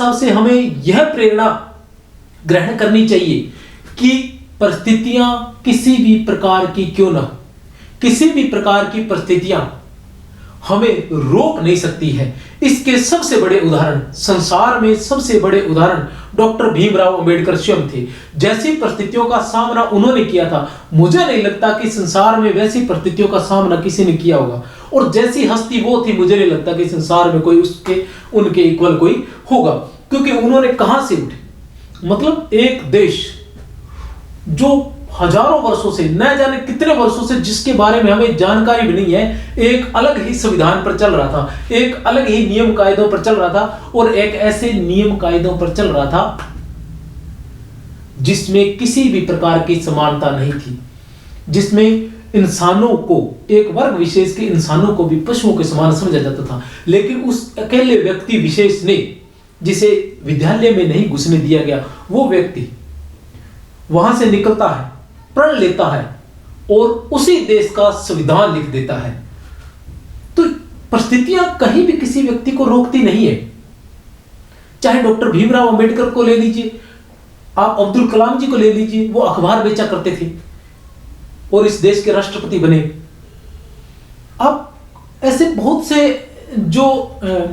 साहब से हमें यह प्रेरणा ग्रहण करनी चाहिए कि परिस्थितियां किसी भी प्रकार की क्यों ना, किसी भी प्रकार की परिस्थितियां हमें रोक नहीं सकती है। इसके सबसे बड़े उदाहरण, संसार में सबसे बड़े उदाहरण डॉक्टर भीमराव अंबेडकर स्वयं थे। जैसी परिस्थितियों का सामना उन्होंने किया था, मुझे नहीं लगता कि संसार में वैसी परिस्थितियों का सामना किसी ने किया होगा। और जैसी हस्ती वो थी, मुझे नहीं लगता कि संसार में कोई उनके इक्वल कोई होगा। क्योंकि उन्होंने कहां से उठे, मतलब एक देश जो हजारों वर्षों से, न जाने कितने वर्षों से, जिसके बारे में हमें जानकारी भी नहीं है, एक अलग ही संविधान पर चल रहा था, एक अलग ही नियम कायदों पर चल रहा था, और एक ऐसे नियम कायदों पर चल रहा था जिसमें किसी भी प्रकार की समानता नहीं थी, जिसमें इंसानों को, एक वर्ग विशेष के इंसानों को भी पशुओं के समान समझा जाता था। लेकिन उस अकेले व्यक्ति विशेष ने, जिसे विद्यालय में नहीं घुसने दिया गया, वो व्यक्ति वहां से निकलता है, प्रण लेता है और उसी देश का संविधान लिख देता है। तो परिस्थितियां कहीं भी किसी व्यक्ति को रोकती नहीं है। चाहे डॉक्टर भीमराव अंबेडकर को ले लीजिए, आप अब्दुल कलाम जी को ले लीजिए, वो अखबार बेचा करते थे और इस देश के राष्ट्रपति बने। अब ऐसे बहुत से जो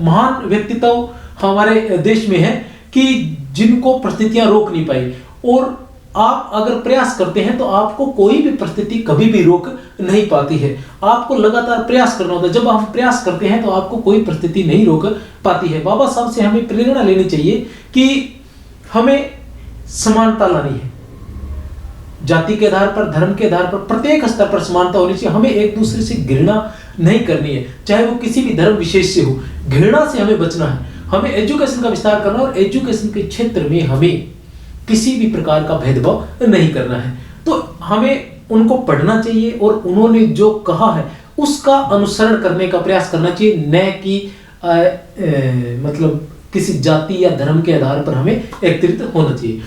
महान व्यक्तित्व हमारे देश में हैं कि जिनको परिस्थितियां रोक नहीं पाई, और आप अगर प्रयास करते हैं तो आपको कोई भी परिस्थिति कभी भी रोक नहीं पाती है। आपको लगातार प्रयास करना होता है। जब हम प्रयास करते हैं तो आपको कोई परिस्थिति नहीं रोक पाती है। बाबा साहब से हमें प्रेरणा लेनी चाहिए कि हमें समानता लानी है। जाति के आधार पर, धर्म के आधार पर, प्रत्येक स्तर पर समानता होनी चाहिए। हमें एक दूसरे से घृणा नहीं करनी है, चाहे वो किसी भी धर्म विशेष से हो। घृणा से हमें बचना है। हमें एजुकेशन का विस्तार करना, और एजुकेशन के क्षेत्र में हमें किसी भी प्रकार का भेदभाव नहीं करना है। तो हमें उनको पढ़ना चाहिए और उन्होंने जो कहा है उसका अनुसरण करने का प्रयास करना चाहिए, न कि मतलब किसी जाति या धर्म के आधार पर हमें एकत्रित होना चाहिए।